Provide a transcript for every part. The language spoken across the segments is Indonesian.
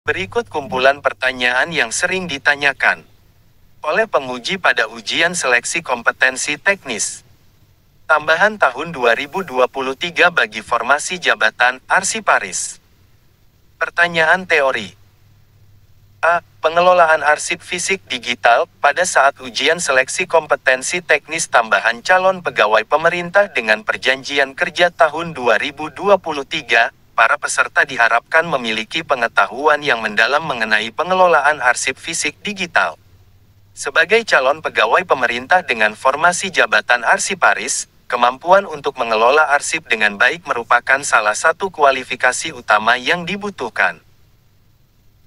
Berikut kumpulan pertanyaan yang sering ditanyakan oleh penguji pada ujian seleksi kompetensi teknis. Tambahan tahun 2023 bagi formasi jabatan arsiparis. Pertanyaan teori. A. Pengelolaan arsip fisik digital pada saat ujian seleksi kompetensi teknis tambahan calon pegawai pemerintah dengan perjanjian kerja tahun 2023. Para peserta diharapkan memiliki pengetahuan yang mendalam mengenai pengelolaan arsip fisik digital. Sebagai calon pegawai pemerintah dengan formasi jabatan arsiparis, kemampuan untuk mengelola arsip dengan baik merupakan salah satu kualifikasi utama yang dibutuhkan.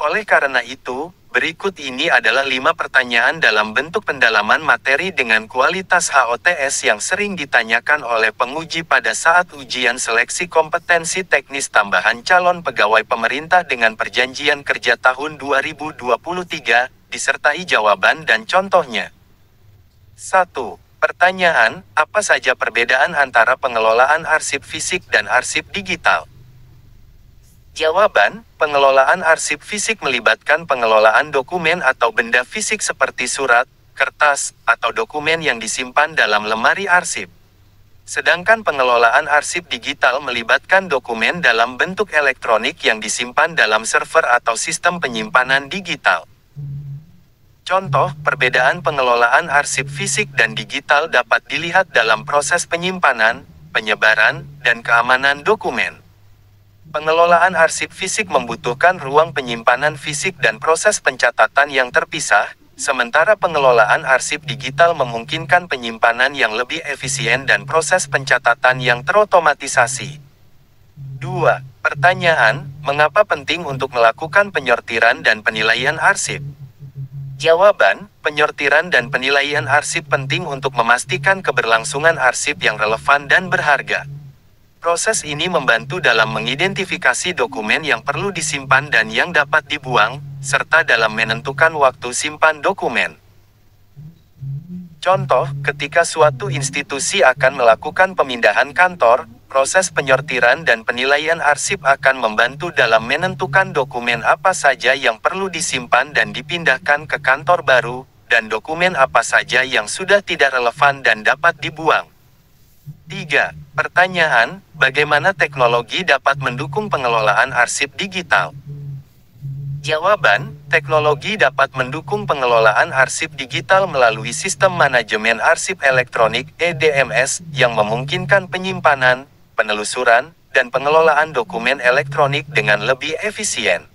Oleh karena itu, berikut ini adalah 5 pertanyaan dalam bentuk pendalaman materi dengan kualitas HOTS yang sering ditanyakan oleh penguji pada saat ujian seleksi kompetensi teknis tambahan calon pegawai pemerintah dengan perjanjian kerja tahun 2023, disertai jawaban dan contohnya. 1. Pertanyaan, apa saja perbedaan antara pengelolaan arsip fisik dan arsip digital? Jawaban, pengelolaan arsip fisik melibatkan pengelolaan dokumen atau benda fisik seperti surat, kertas, atau dokumen yang disimpan dalam lemari arsip. Sedangkan pengelolaan arsip digital melibatkan dokumen dalam bentuk elektronik yang disimpan dalam server atau sistem penyimpanan digital. Contoh, perbedaan pengelolaan arsip fisik dan digital dapat dilihat dalam proses penyimpanan, penyebaran, dan keamanan dokumen. Pengelolaan arsip fisik membutuhkan ruang penyimpanan fisik dan proses pencatatan yang terpisah, sementara pengelolaan arsip digital memungkinkan penyimpanan yang lebih efisien dan proses pencatatan yang terotomatisasi. 2. Pertanyaan, mengapa penting untuk melakukan penyortiran dan penilaian arsip? Jawaban, penyortiran dan penilaian arsip penting untuk memastikan keberlangsungan arsip yang relevan dan berharga. Proses ini membantu dalam mengidentifikasi dokumen yang perlu disimpan dan yang dapat dibuang, serta dalam menentukan waktu simpan dokumen. Contoh, ketika suatu institusi akan melakukan pemindahan kantor, proses penyortiran dan penilaian arsip akan membantu dalam menentukan dokumen apa saja yang perlu disimpan dan dipindahkan ke kantor baru, dan dokumen apa saja yang sudah tidak relevan dan dapat dibuang. 3. Pertanyaan, bagaimana teknologi dapat mendukung pengelolaan arsip digital? Jawaban, teknologi dapat mendukung pengelolaan arsip digital melalui sistem manajemen arsip elektronik (EDMS) yang memungkinkan penyimpanan, penelusuran, dan pengelolaan dokumen elektronik dengan lebih efisien.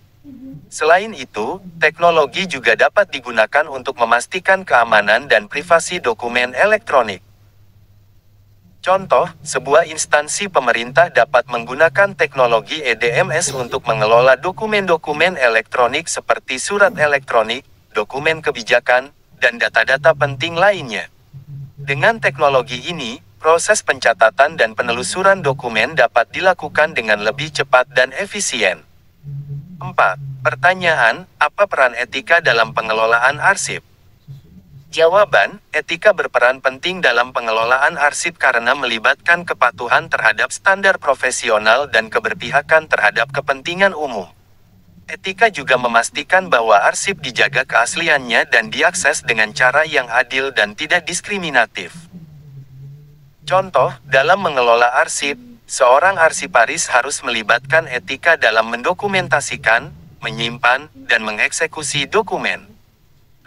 Selain itu, teknologi juga dapat digunakan untuk memastikan keamanan dan privasi dokumen elektronik. Contoh, sebuah instansi pemerintah dapat menggunakan teknologi EDMS untuk mengelola dokumen-dokumen elektronik seperti surat elektronik, dokumen kebijakan, dan data-data penting lainnya. Dengan teknologi ini, proses pencatatan dan penelusuran dokumen dapat dilakukan dengan lebih cepat dan efisien. 4. Pertanyaan, apa peran etika dalam pengelolaan arsip? Jawaban, etika berperan penting dalam pengelolaan arsip karena melibatkan kepatuhan terhadap standar profesional dan keberpihakan terhadap kepentingan umum. Etika juga memastikan bahwa arsip dijaga keasliannya dan diakses dengan cara yang adil dan tidak diskriminatif. Contoh, dalam mengelola arsip, seorang arsiparis harus melibatkan etika dalam mendokumentasikan, menyimpan, dan mengeksekusi dokumen.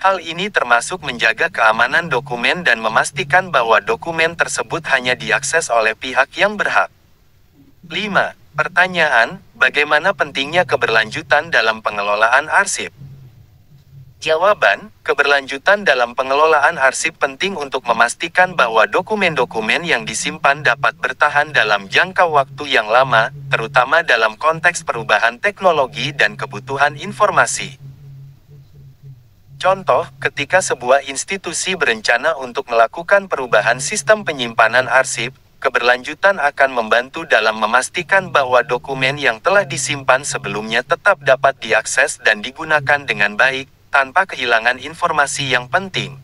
Hal ini termasuk menjaga keamanan dokumen dan memastikan bahwa dokumen tersebut hanya diakses oleh pihak yang berhak. 5. Pertanyaan, bagaimana pentingnya keberlanjutan dalam pengelolaan arsip? Jawaban, keberlanjutan dalam pengelolaan arsip penting untuk memastikan bahwa dokumen-dokumen yang disimpan dapat bertahan dalam jangka waktu yang lama, terutama dalam konteks perubahan teknologi dan kebutuhan informasi. Contoh, ketika sebuah institusi berencana untuk melakukan perubahan sistem penyimpanan arsip, keberlanjutan akan membantu dalam memastikan bahwa dokumen yang telah disimpan sebelumnya tetap dapat diakses dan digunakan dengan baik, tanpa kehilangan informasi yang penting.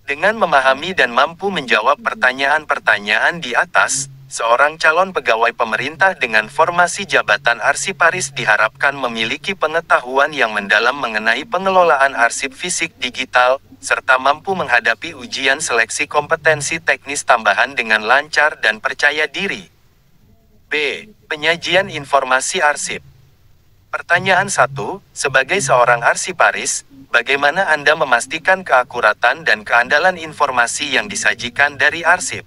Dengan memahami dan mampu menjawab pertanyaan-pertanyaan di atas, seorang calon pegawai pemerintah dengan formasi jabatan arsiparis diharapkan memiliki pengetahuan yang mendalam mengenai pengelolaan arsip fisik digital, serta mampu menghadapi ujian seleksi kompetensi teknis tambahan dengan lancar dan percaya diri. B. Penyajian informasi arsip. Pertanyaan 1. Sebagai seorang arsiparis, bagaimana Anda memastikan keakuratan dan keandalan informasi yang disajikan dari arsip?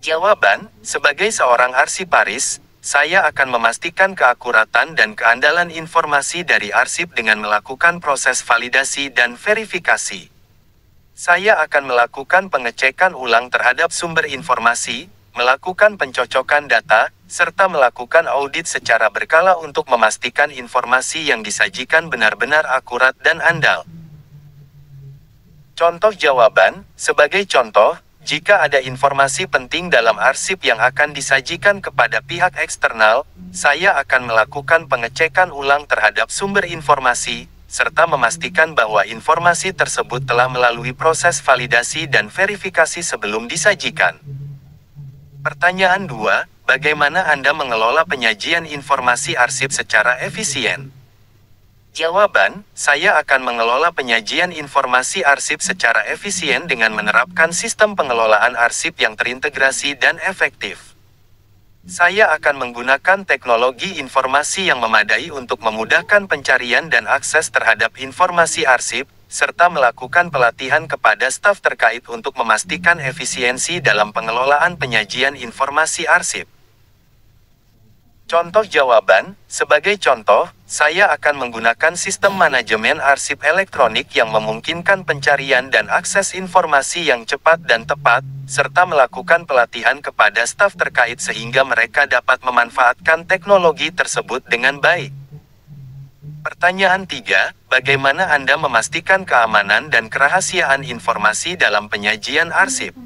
Jawaban, sebagai seorang arsiparis, saya akan memastikan keakuratan dan keandalan informasi dari arsip dengan melakukan proses validasi dan verifikasi. Saya akan melakukan pengecekan ulang terhadap sumber informasi, melakukan pencocokan data, serta melakukan audit secara berkala untuk memastikan informasi yang disajikan benar-benar akurat dan andal. Contoh jawaban, sebagai contoh, jika ada informasi penting dalam arsip yang akan disajikan kepada pihak eksternal, saya akan melakukan pengecekan ulang terhadap sumber informasi, serta memastikan bahwa informasi tersebut telah melalui proses validasi dan verifikasi sebelum disajikan. Pertanyaan 2, bagaimana Anda mengelola penyajian informasi arsip secara efisien? Jawaban, saya akan mengelola penyajian informasi arsip secara efisien dengan menerapkan sistem pengelolaan arsip yang terintegrasi dan efektif. Saya akan menggunakan teknologi informasi yang memadai untuk memudahkan pencarian dan akses terhadap informasi arsip, serta melakukan pelatihan kepada staf terkait untuk memastikan efisiensi dalam pengelolaan penyajian informasi arsip. Contoh jawaban, sebagai contoh, saya akan menggunakan sistem manajemen arsip elektronik yang memungkinkan pencarian dan akses informasi yang cepat dan tepat, serta melakukan pelatihan kepada staf terkait sehingga mereka dapat memanfaatkan teknologi tersebut dengan baik. Pertanyaan 3, bagaimana Anda memastikan keamanan dan kerahasiaan informasi dalam penyajian arsip?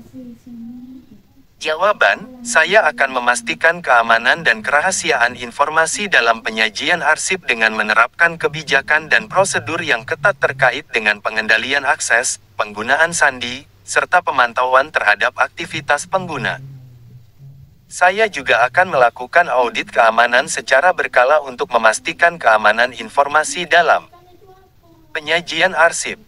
Jawaban, saya akan memastikan keamanan dan kerahasiaan informasi dalam penyajian arsip dengan menerapkan kebijakan dan prosedur yang ketat terkait dengan pengendalian akses, penggunaan sandi, serta pemantauan terhadap aktivitas pengguna. Saya juga akan melakukan audit keamanan secara berkala untuk memastikan keamanan informasi dalam penyajian arsip.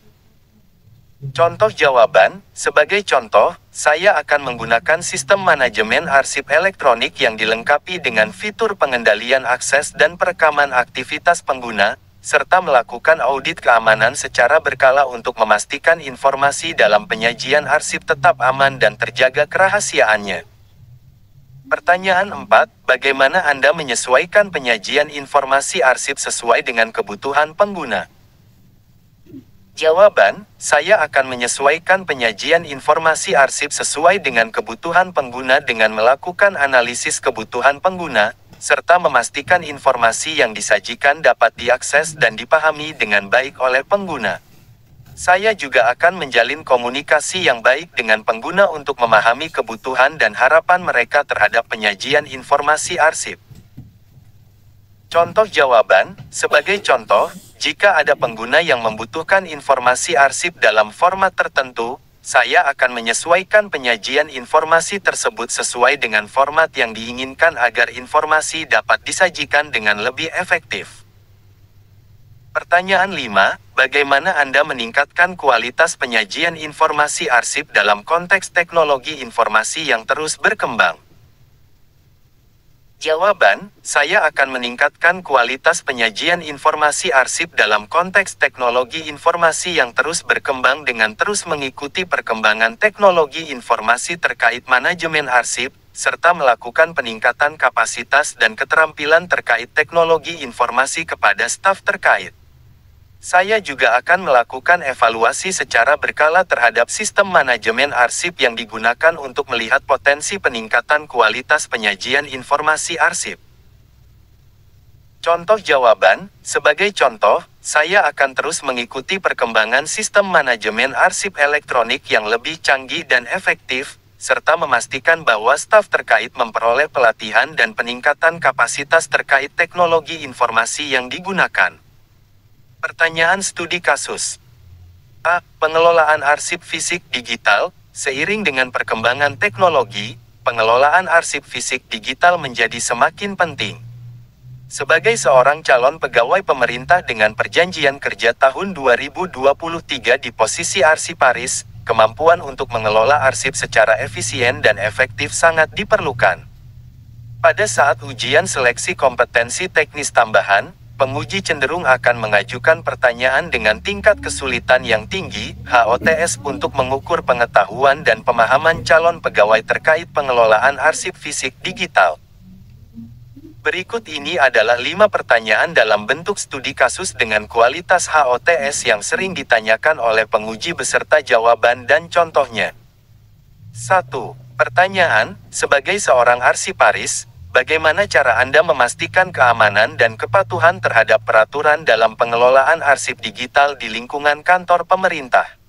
Contoh jawaban, sebagai contoh, saya akan menggunakan sistem manajemen arsip elektronik yang dilengkapi dengan fitur pengendalian akses dan perekaman aktivitas pengguna, serta melakukan audit keamanan secara berkala untuk memastikan informasi dalam penyajian arsip tetap aman dan terjaga kerahasiaannya. Pertanyaan 4, bagaimana Anda menyesuaikan penyajian informasi arsip sesuai dengan kebutuhan pengguna? Jawaban, saya akan menyesuaikan penyajian informasi arsip sesuai dengan kebutuhan pengguna dengan melakukan analisis kebutuhan pengguna, serta memastikan informasi yang disajikan dapat diakses dan dipahami dengan baik oleh pengguna. Saya juga akan menjalin komunikasi yang baik dengan pengguna untuk memahami kebutuhan dan harapan mereka terhadap penyajian informasi arsip. Contoh jawaban, sebagai contoh, jika ada pengguna yang membutuhkan informasi arsip dalam format tertentu, saya akan menyesuaikan penyajian informasi tersebut sesuai dengan format yang diinginkan agar informasi dapat disajikan dengan lebih efektif. Pertanyaan 5, bagaimana Anda meningkatkan kualitas penyajian informasi arsip dalam konteks teknologi informasi yang terus berkembang? Jawaban, saya akan meningkatkan kualitas penyajian informasi arsip dalam konteks teknologi informasi yang terus berkembang dengan terus mengikuti perkembangan teknologi informasi terkait manajemen arsip, serta melakukan peningkatan kapasitas dan keterampilan terkait teknologi informasi kepada staf terkait. Saya juga akan melakukan evaluasi secara berkala terhadap sistem manajemen arsip yang digunakan untuk melihat potensi peningkatan kualitas penyajian informasi arsip. Contoh jawaban, sebagai contoh, saya akan terus mengikuti perkembangan sistem manajemen arsip elektronik yang lebih canggih dan efektif, serta memastikan bahwa staf terkait memperoleh pelatihan dan peningkatan kapasitas terkait teknologi informasi yang digunakan. Pertanyaan studi kasus. A. Pengelolaan arsip fisik digital. Seiring dengan perkembangan teknologi, pengelolaan arsip fisik digital menjadi semakin penting. Sebagai seorang calon pegawai pemerintah dengan perjanjian kerja tahun 2023 di posisi arsiparis, kemampuan untuk mengelola arsip secara efisien dan efektif sangat diperlukan. Pada saat ujian seleksi kompetensi teknis tambahan, penguji cenderung akan mengajukan pertanyaan dengan tingkat kesulitan yang tinggi, HOTS, untuk mengukur pengetahuan dan pemahaman calon pegawai terkait pengelolaan arsip fisik digital. Berikut ini adalah 5 pertanyaan dalam bentuk studi kasus dengan kualitas HOTS yang sering ditanyakan oleh penguji beserta jawaban dan contohnya. 1. Pertanyaan, sebagai seorang arsiparis, bagaimana cara Anda memastikan keamanan dan kepatuhan terhadap peraturan dalam pengelolaan arsip digital di lingkungan kantor pemerintah?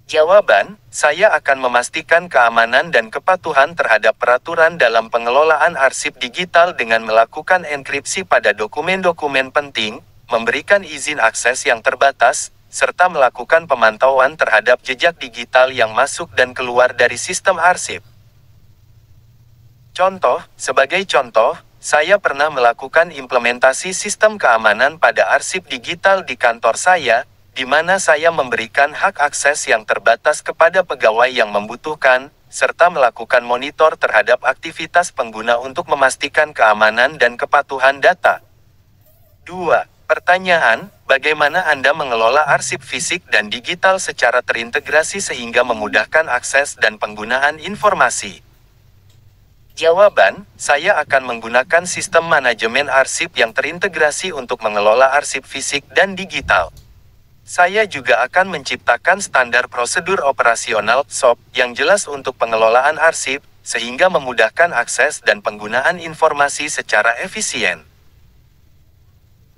Jawaban, saya akan memastikan keamanan dan kepatuhan terhadap peraturan dalam pengelolaan arsip digital dengan melakukan enkripsi pada dokumen-dokumen penting, memberikan izin akses yang terbatas, serta melakukan pemantauan terhadap jejak digital yang masuk dan keluar dari sistem arsip. Contoh, sebagai contoh, saya pernah melakukan implementasi sistem keamanan pada arsip digital di kantor saya, di mana saya memberikan hak akses yang terbatas kepada pegawai yang membutuhkan, serta melakukan monitor terhadap aktivitas pengguna untuk memastikan keamanan dan kepatuhan data. 2. Pertanyaan, bagaimana Anda mengelola arsip fisik dan digital secara terintegrasi sehingga memudahkan akses dan penggunaan informasi? Jawaban, saya akan menggunakan sistem manajemen arsip yang terintegrasi untuk mengelola arsip fisik dan digital. Saya juga akan menciptakan standar prosedur operasional (SOP) yang jelas untuk pengelolaan arsip, sehingga memudahkan akses dan penggunaan informasi secara efisien.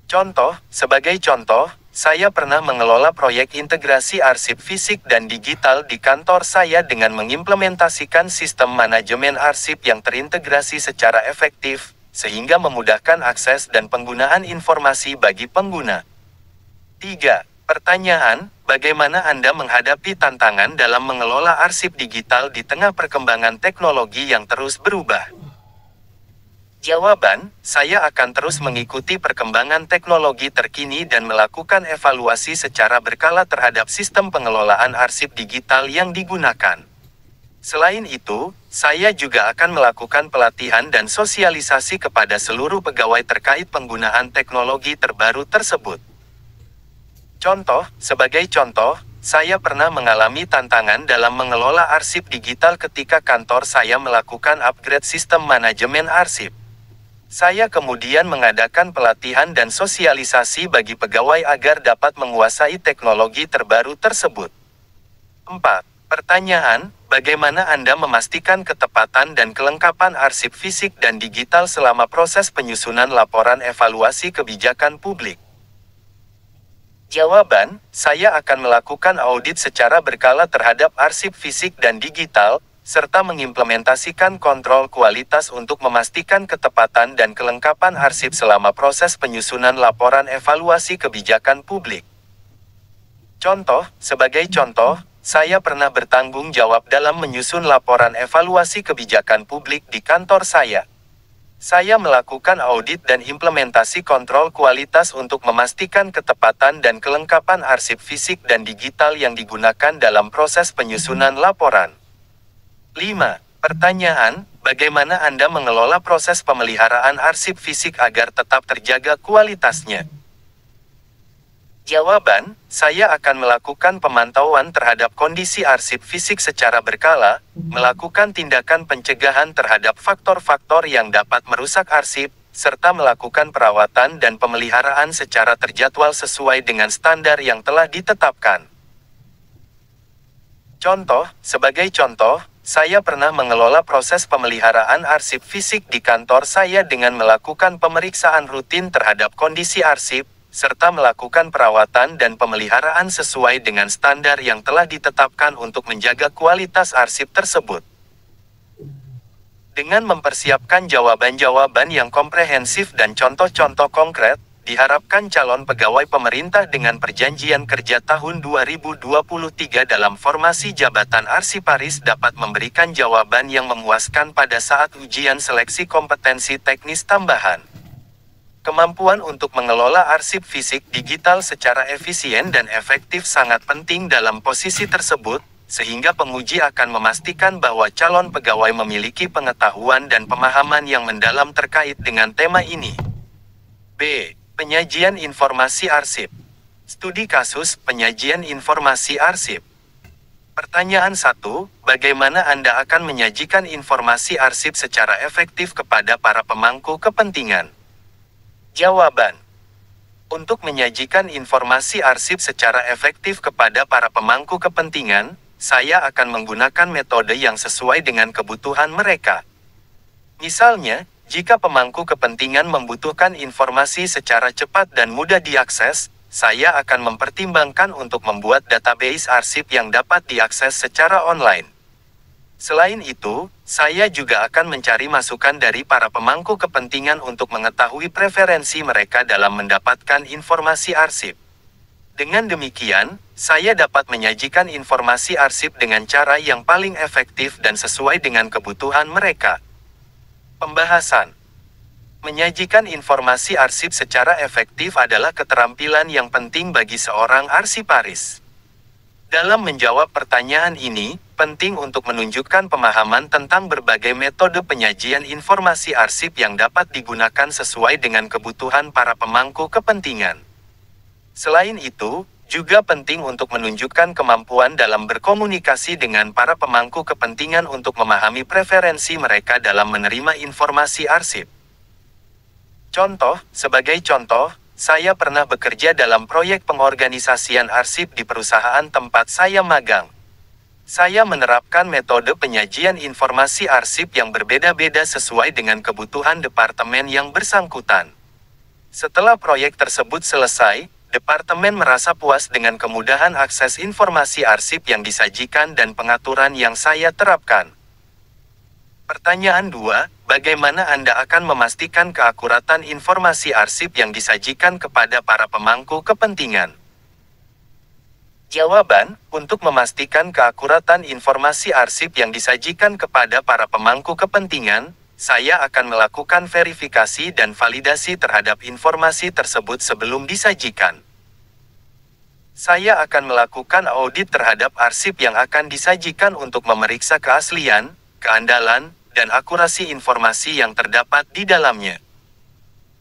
Contoh, sebagai contoh, saya pernah mengelola proyek integrasi arsip fisik dan digital di kantor saya dengan mengimplementasikan sistem manajemen arsip yang terintegrasi secara efektif, sehingga memudahkan akses dan penggunaan informasi bagi pengguna. 3. Pertanyaan, bagaimana Anda menghadapi tantangan dalam mengelola arsip digital di tengah perkembangan teknologi yang terus berubah? Jawaban, saya akan terus mengikuti perkembangan teknologi terkini dan melakukan evaluasi secara berkala terhadap sistem pengelolaan arsip digital yang digunakan. Selain itu, saya juga akan melakukan pelatihan dan sosialisasi kepada seluruh pegawai terkait penggunaan teknologi terbaru tersebut. Contoh, sebagai contoh, saya pernah mengalami tantangan dalam mengelola arsip digital ketika kantor saya melakukan upgrade sistem manajemen arsip. Saya kemudian mengadakan pelatihan dan sosialisasi bagi pegawai agar dapat menguasai teknologi terbaru tersebut. 4. Pertanyaan, bagaimana Anda memastikan ketepatan dan kelengkapan arsip fisik dan digital selama proses penyusunan laporan evaluasi kebijakan publik? Jawaban, saya akan melakukan audit secara berkala terhadap arsip fisik dan digital, serta mengimplementasikan kontrol kualitas untuk memastikan ketepatan dan kelengkapan arsip selama proses penyusunan laporan evaluasi kebijakan publik. Contoh, sebagai contoh, saya pernah bertanggung jawab dalam menyusun laporan evaluasi kebijakan publik di kantor saya. Saya melakukan audit dan implementasi kontrol kualitas untuk memastikan ketepatan dan kelengkapan arsip fisik dan digital yang digunakan dalam proses penyusunan laporan. 5. Pertanyaan, bagaimana Anda mengelola proses pemeliharaan arsip fisik agar tetap terjaga kualitasnya? Jawaban, saya akan melakukan pemantauan terhadap kondisi arsip fisik secara berkala, melakukan tindakan pencegahan terhadap faktor-faktor yang dapat merusak arsip, serta melakukan perawatan dan pemeliharaan secara terjadwal sesuai dengan standar yang telah ditetapkan. Contoh, sebagai contoh, saya pernah mengelola proses pemeliharaan arsip fisik di kantor saya dengan melakukan pemeriksaan rutin terhadap kondisi arsip, serta melakukan perawatan dan pemeliharaan sesuai dengan standar yang telah ditetapkan untuk menjaga kualitas arsip tersebut. Dengan mempersiapkan jawaban-jawaban yang komprehensif dan contoh-contoh konkret, diharapkan calon pegawai pemerintah dengan perjanjian kerja tahun 2023 dalam formasi jabatan arsiparis dapat memberikan jawaban yang memuaskan pada saat ujian seleksi kompetensi teknis tambahan. Kemampuan untuk mengelola arsip fisik digital secara efisien dan efektif sangat penting dalam posisi tersebut, sehingga penguji akan memastikan bahwa calon pegawai memiliki pengetahuan dan pemahaman yang mendalam terkait dengan tema ini. B. Penyajian informasi arsip. Studi kasus penyajian informasi arsip. Pertanyaan 1. Bagaimana Anda akan menyajikan informasi arsip secara efektif kepada para pemangku kepentingan? Jawaban. Untuk menyajikan informasi arsip secara efektif kepada para pemangku kepentingan, saya akan menggunakan metode yang sesuai dengan kebutuhan mereka. Misalnya, jika pemangku kepentingan membutuhkan informasi secara cepat dan mudah diakses, saya akan mempertimbangkan untuk membuat database arsip yang dapat diakses secara online. Selain itu, saya juga akan mencari masukan dari para pemangku kepentingan untuk mengetahui preferensi mereka dalam mendapatkan informasi arsip. Dengan demikian, saya dapat menyajikan informasi arsip dengan cara yang paling efektif dan sesuai dengan kebutuhan mereka. Pembahasan. Menyajikan informasi arsip secara efektif adalah keterampilan yang penting bagi seorang arsiparis. Dalam menjawab pertanyaan ini, penting untuk menunjukkan pemahaman tentang berbagai metode penyajian informasi arsip yang dapat digunakan sesuai dengan kebutuhan para pemangku kepentingan. Selain itu, juga penting untuk menunjukkan kemampuan dalam berkomunikasi dengan para pemangku kepentingan untuk memahami preferensi mereka dalam menerima informasi arsip. Sebagai contoh, saya pernah bekerja dalam proyek pengorganisasian arsip di perusahaan tempat saya magang. Saya menerapkan metode penyajian informasi arsip yang berbeda-beda sesuai dengan kebutuhan departemen yang bersangkutan. Setelah proyek tersebut selesai, departemen merasa puas dengan kemudahan akses informasi arsip yang disajikan dan pengaturan yang saya terapkan. Pertanyaan 2, bagaimana Anda akan memastikan keakuratan informasi arsip yang disajikan kepada para pemangku kepentingan? Jawaban, untuk memastikan keakuratan informasi arsip yang disajikan kepada para pemangku kepentingan, saya akan melakukan verifikasi dan validasi terhadap informasi tersebut sebelum disajikan. Saya akan melakukan audit terhadap arsip yang akan disajikan untuk memeriksa keaslian, keandalan, dan akurasi informasi yang terdapat di dalamnya.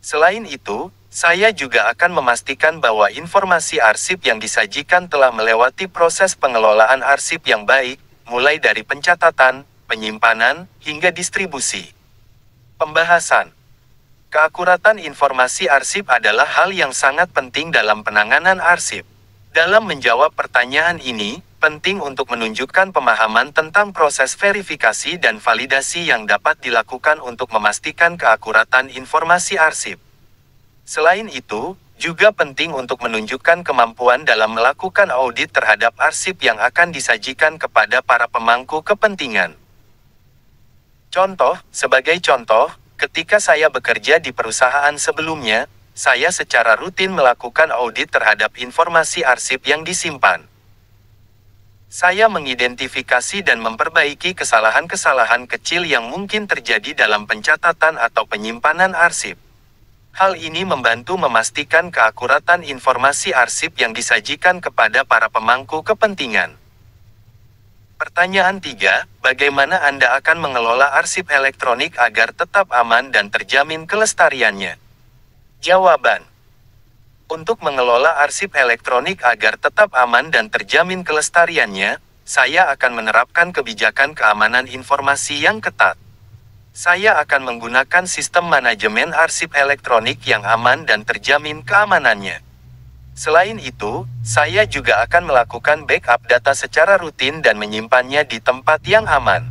Selain itu, saya juga akan memastikan bahwa informasi arsip yang disajikan telah melewati proses pengelolaan arsip yang baik, mulai dari pencatatan, penyimpanan, hingga distribusi. Pembahasan. Keakuratan informasi arsip adalah hal yang sangat penting dalam penanganan arsip. Dalam menjawab pertanyaan ini, penting untuk menunjukkan pemahaman tentang proses verifikasi dan validasi yang dapat dilakukan untuk memastikan keakuratan informasi arsip. Selain itu, juga penting untuk menunjukkan kemampuan dalam melakukan audit terhadap arsip yang akan disajikan kepada para pemangku kepentingan. Sebagai contoh, ketika saya bekerja di perusahaan sebelumnya, saya secara rutin melakukan audit terhadap informasi arsip yang disimpan. Saya mengidentifikasi dan memperbaiki kesalahan-kesalahan kecil yang mungkin terjadi dalam pencatatan atau penyimpanan arsip. Hal ini membantu memastikan keakuratan informasi arsip yang disajikan kepada para pemangku kepentingan. Pertanyaan 3, bagaimana Anda akan mengelola arsip elektronik agar tetap aman dan terjamin kelestariannya? Jawaban. Untuk mengelola arsip elektronik agar tetap aman dan terjamin kelestariannya, saya akan menerapkan kebijakan keamanan informasi yang ketat. Saya akan menggunakan sistem manajemen arsip elektronik yang aman dan terjamin keamanannya. Selain itu, saya juga akan melakukan backup data secara rutin dan menyimpannya di tempat yang aman.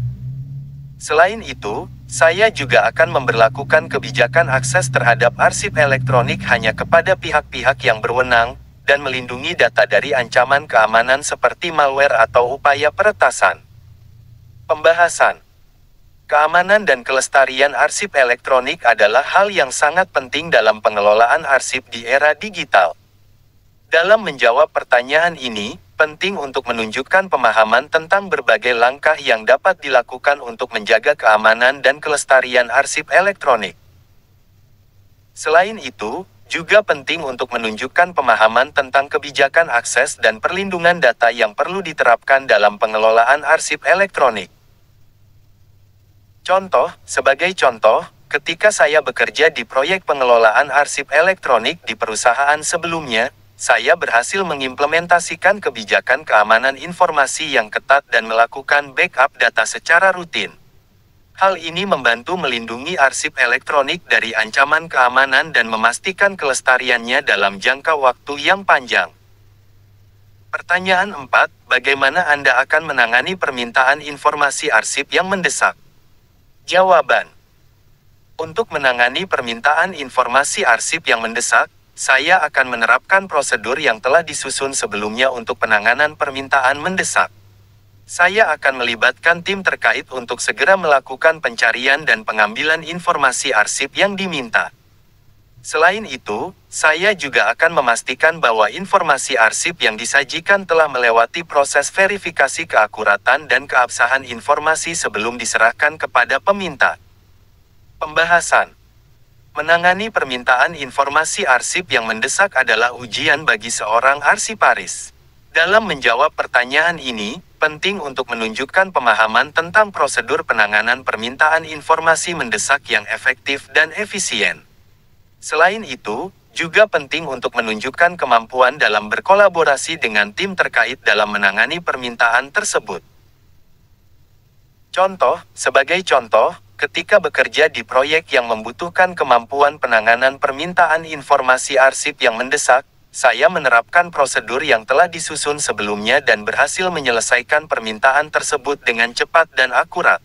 Selain itu, saya juga akan memberlakukan kebijakan akses terhadap arsip elektronik hanya kepada pihak-pihak yang berwenang, dan melindungi data dari ancaman keamanan seperti malware atau upaya peretasan. Pembahasan. Keamanan dan kelestarian arsip elektronik adalah hal yang sangat penting dalam pengelolaan arsip di era digital. Dalam menjawab pertanyaan ini, penting untuk menunjukkan pemahaman tentang berbagai langkah yang dapat dilakukan untuk menjaga keamanan dan kelestarian arsip elektronik. Selain itu, juga penting untuk menunjukkan pemahaman tentang kebijakan akses dan perlindungan data yang perlu diterapkan dalam pengelolaan arsip elektronik. Sebagai contoh, ketika saya bekerja di proyek pengelolaan arsip elektronik di perusahaan sebelumnya, saya berhasil mengimplementasikan kebijakan keamanan informasi yang ketat dan melakukan backup data secara rutin. Hal ini membantu melindungi arsip elektronik dari ancaman keamanan dan memastikan kelestariannya dalam jangka waktu yang panjang. Pertanyaan 4, bagaimana Anda akan menangani permintaan informasi arsip yang mendesak? Jawaban. Untuk menangani permintaan informasi arsip yang mendesak, saya akan menerapkan prosedur yang telah disusun sebelumnya untuk penanganan permintaan mendesak. Saya akan melibatkan tim terkait untuk segera melakukan pencarian dan pengambilan informasi arsip yang diminta. Selain itu, saya juga akan memastikan bahwa informasi arsip yang disajikan telah melewati proses verifikasi keakuratan dan keabsahan informasi sebelum diserahkan kepada peminta. Pembahasan. Menangani permintaan informasi arsip yang mendesak adalah ujian bagi seorang arsiparis. Dalam menjawab pertanyaan ini, penting untuk menunjukkan pemahaman tentang prosedur penanganan permintaan informasi mendesak yang efektif dan efisien. Selain itu, juga penting untuk menunjukkan kemampuan dalam berkolaborasi dengan tim terkait dalam menangani permintaan tersebut. Sebagai contoh, ketika bekerja di proyek yang membutuhkan kemampuan penanganan permintaan informasi arsip yang mendesak, saya menerapkan prosedur yang telah disusun sebelumnya dan berhasil menyelesaikan permintaan tersebut dengan cepat dan akurat.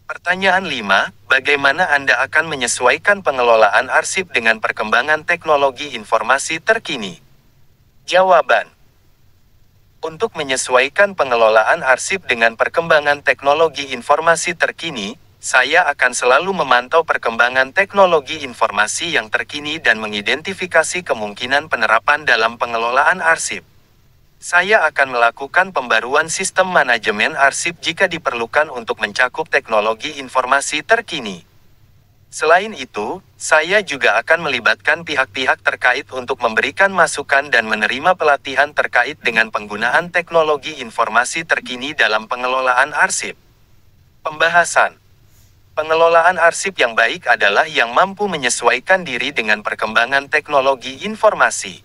Pertanyaan 5, bagaimana Anda akan menyesuaikan pengelolaan arsip dengan perkembangan teknologi informasi terkini? Jawaban. Untuk menyesuaikan pengelolaan arsip dengan perkembangan teknologi informasi terkini, saya akan selalu memantau perkembangan teknologi informasi yang terkini dan mengidentifikasi kemungkinan penerapan dalam pengelolaan arsip. Saya akan melakukan pembaruan sistem manajemen arsip jika diperlukan untuk mencakup teknologi informasi terkini. Selain itu, saya juga akan melibatkan pihak-pihak terkait untuk memberikan masukan dan menerima pelatihan terkait dengan penggunaan teknologi informasi terkini dalam pengelolaan arsip. Pembahasan. Pengelolaan arsip yang baik adalah yang mampu menyesuaikan diri dengan perkembangan teknologi informasi.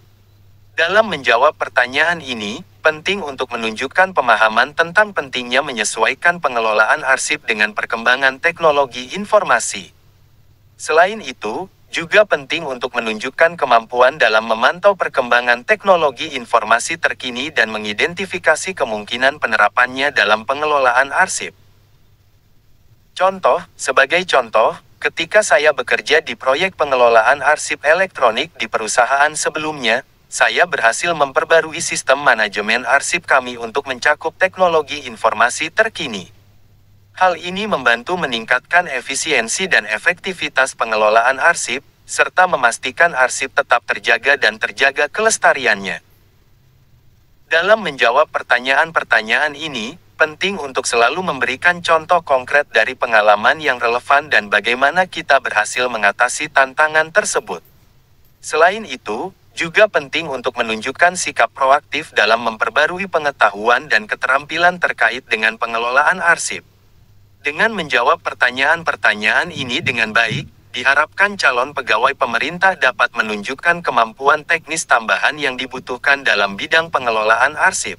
Dalam menjawab pertanyaan ini, penting untuk menunjukkan pemahaman tentang pentingnya menyesuaikan pengelolaan arsip dengan perkembangan teknologi informasi. Selain itu, juga penting untuk menunjukkan kemampuan dalam memantau perkembangan teknologi informasi terkini dan mengidentifikasi kemungkinan penerapannya dalam pengelolaan arsip. Sebagai contoh, ketika saya bekerja di proyek pengelolaan arsip elektronik di perusahaan sebelumnya, saya berhasil memperbarui sistem manajemen arsip kami untuk mencakup teknologi informasi terkini. Hal ini membantu meningkatkan efisiensi dan efektivitas pengelolaan arsip, serta memastikan arsip tetap terjaga dan terjaga kelestariannya. Dalam menjawab pertanyaan-pertanyaan ini, penting untuk selalu memberikan contoh konkret dari pengalaman yang relevan dan bagaimana kita berhasil mengatasi tantangan tersebut. Selain itu, juga penting untuk menunjukkan sikap proaktif dalam memperbarui pengetahuan dan keterampilan terkait dengan pengelolaan arsip. Dengan menjawab pertanyaan-pertanyaan ini dengan baik, diharapkan calon pegawai pemerintah dapat menunjukkan kemampuan teknis tambahan yang dibutuhkan dalam bidang pengelolaan arsip.